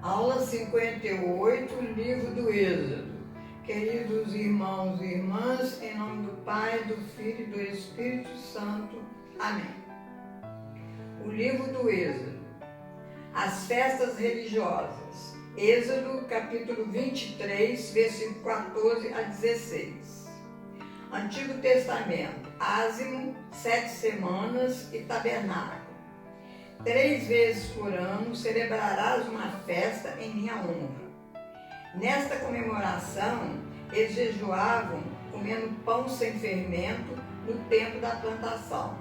Aula 58, livro do Êxodo. Queridos irmãos e irmãs, em nome do Pai, do Filho e do Espírito Santo. Amém. O livro do Êxodo. As festas religiosas. Êxodo, capítulo 23, versículo 14 a 16. Antigo Testamento. Ázimo, 7 semanas e tabernáculo. 3 vezes por ano celebrarás uma festa em minha honra. Nesta comemoração, eles jejuavam comendo pão sem fermento no tempo da plantação.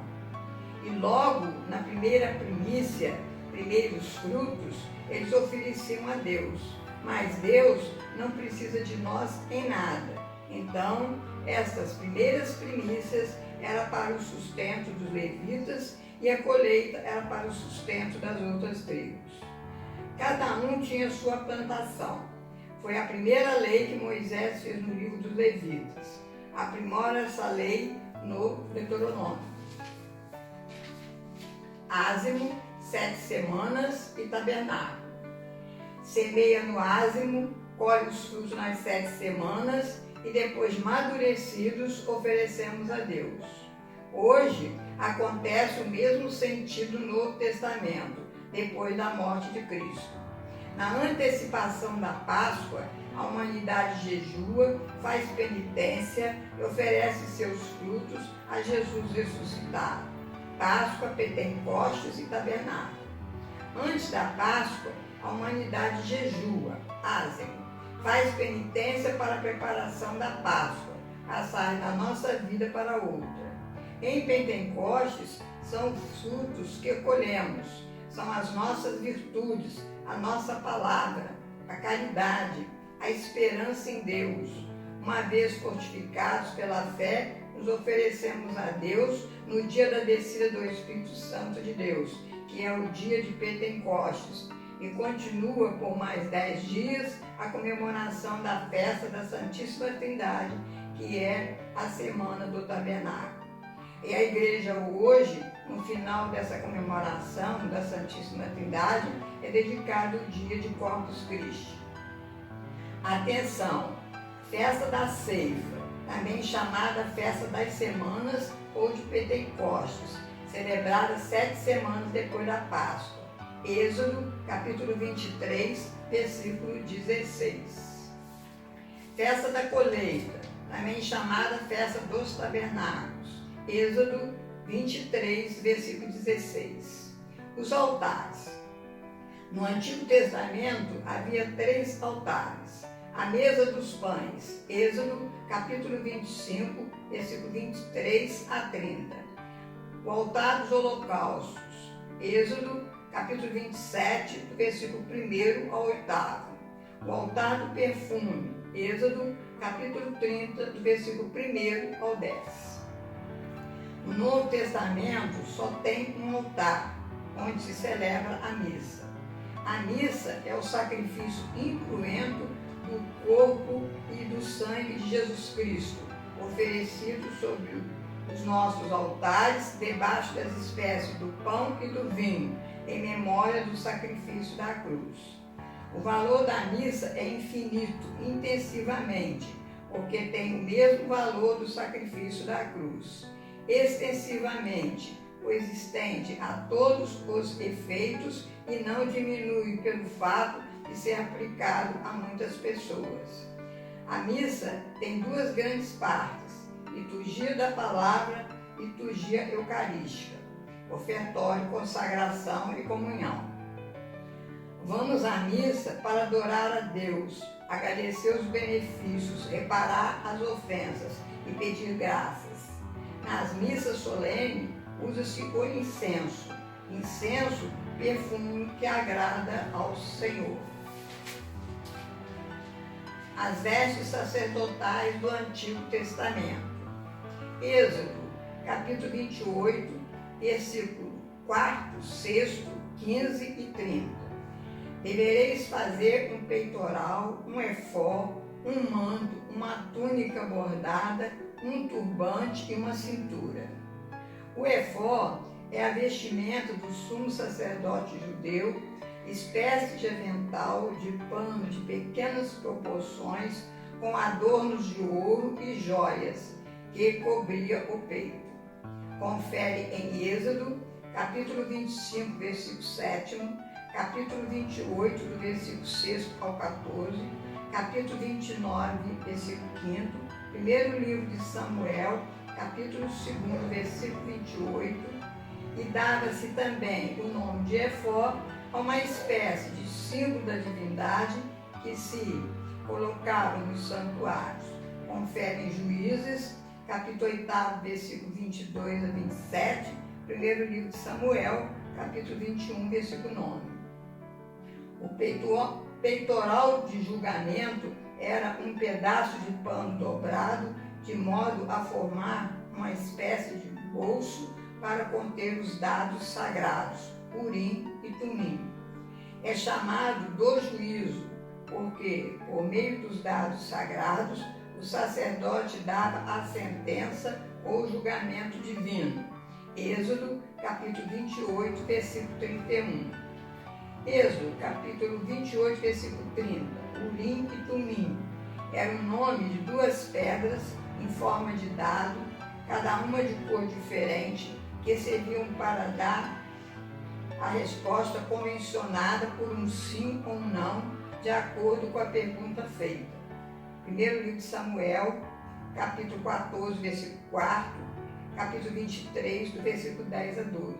E logo na primeira primícia, primeiros frutos, eles ofereciam a Deus. Mas Deus não precisa de nós em nada. Então, estas primeiras primícias eram para o sustento dos levitas e a colheita era para o sustento das outras tribos. Cada um tinha sua plantação. Foi a primeira lei que Moisés fez no livro dos Levitas. Aprimora essa lei no Deuteronômio. Ázimo, 7 semanas e tabernáculo. Semeia no ázimo, colhe os frutos nas 7 semanas e depois madurecidos oferecemos a Deus. Hoje acontece o mesmo sentido no Novo Testamento, depois da morte de Cristo. Na antecipação da Páscoa, a humanidade jejua, faz penitência e oferece seus frutos a Jesus ressuscitado. Páscoa, Pentecostes e Tabernáculo. Antes da Páscoa, a humanidade jejua, ázimo, faz penitência para a preparação da Páscoa, passar da nossa vida para outra. Em Pentecostes, são os frutos que colhemos, são as nossas virtudes, a nossa palavra, a caridade, a esperança em Deus. Uma vez fortificados pela fé, nos oferecemos a Deus no dia da descida do Espírito Santo de Deus, que é o dia de Pentecostes, e continua por mais 10 dias a comemoração da festa da Santíssima Trindade, que é a Semana do Tabernáculo. E a igreja hoje, no final dessa comemoração da Santíssima Trindade, é dedicado o dia de Corpus Christi. Atenção! Festa da Ceifa, também chamada Festa das Semanas ou de Pentecostes, celebrada 7 semanas depois da Páscoa. Êxodo, capítulo 23, versículo 16. Festa da Colheita, também chamada Festa dos Tabernáculos. Êxodo 23, versículo 16. Os altares. No Antigo Testamento havia 3 altares. A mesa dos pães, Êxodo capítulo 25, versículo 23 a 30. O altar dos holocaustos, Êxodo capítulo 27, do versículo 1 ao 8. O altar do perfume, Êxodo capítulo 30, do versículo 1 ao 10. No Novo Testamento só tem um altar, onde se celebra a missa. A missa é o sacrifício incruento do corpo e do sangue de Jesus Cristo, oferecido sobre os nossos altares, debaixo das espécies do pão e do vinho, em memória do sacrifício da cruz. O valor da missa é infinito, intensivamente, porque tem o mesmo valor do sacrifício da cruz. Extensivamente, pois estende a todos os efeitos e não diminui pelo fato de ser aplicado a muitas pessoas. A missa tem 2 grandes partes: liturgia da palavra e liturgia eucarística, ofertório, consagração e comunhão. Vamos à missa para adorar a Deus, agradecer os benefícios, reparar as ofensas e pedir graças. Nas missas solenes, usa-se o incenso. Incenso, perfume que agrada ao Senhor. As vestes sacerdotais do Antigo Testamento. Êxodo, capítulo 28, versículo 4, 6, 15 e 30. Devereis fazer um peitoral, um efó, um manto, uma túnica bordada, um turbante e uma cintura. O efó é a vestimenta do sumo sacerdote judeu espécie de avental de pano de pequenas proporções, com adornos de ouro e joias, que cobria o peito. Confere em Êxodo, capítulo 25, versículo 7, capítulo 28, do versículo 6 ao 14, capítulo 29, versículo 5, primeiro livro de Samuel, capítulo 2, versículo 28, e dava-se também o nome de Efó a uma espécie de símbolo da divindade que se colocava nos santuários. Confere em Juízes, capítulo 8, versículo 22 a 27, primeiro livro de Samuel, capítulo 21, versículo 9. O peitoral de julgamento era um pedaço de pano dobrado de modo a formar uma espécie de bolso para conter os dados sagrados, Urim e Tumim. É chamado do juízo, porque, por meio dos dados sagrados, o sacerdote dava a sentença ou julgamento divino. Êxodo, capítulo 28, versículo 31. Êxodo, capítulo 28, versículo 30. Urim e Tumim era o nome de duas pedras em forma de dado, cada uma de cor diferente, que serviam para dar a resposta convencionada por um sim ou um não, de acordo com a pergunta feita. Primeiro livro de Samuel, capítulo 14, versículo 4, capítulo 23, do versículo 10 a 12.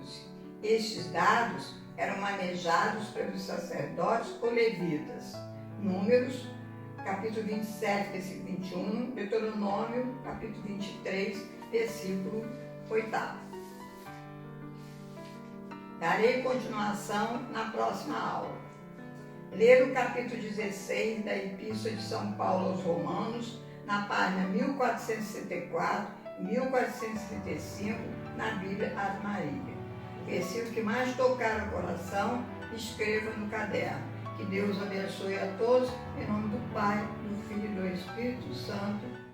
Estes dados eram manejados pelos sacerdotes ou levitas. Números, capítulo 27, versículo 21, Deuteronômio, capítulo 23, versículo 8. Darei continuação na próxima aula. Ler o capítulo 16 da Epístola de São Paulo aos Romanos, na página 1464 e 1465, na Bíblia Ave Maria. O versículo que mais tocar o coração, escreva no caderno. Que Deus abençoe a todos, em nome do Pai, do Filho e do Espírito Santo.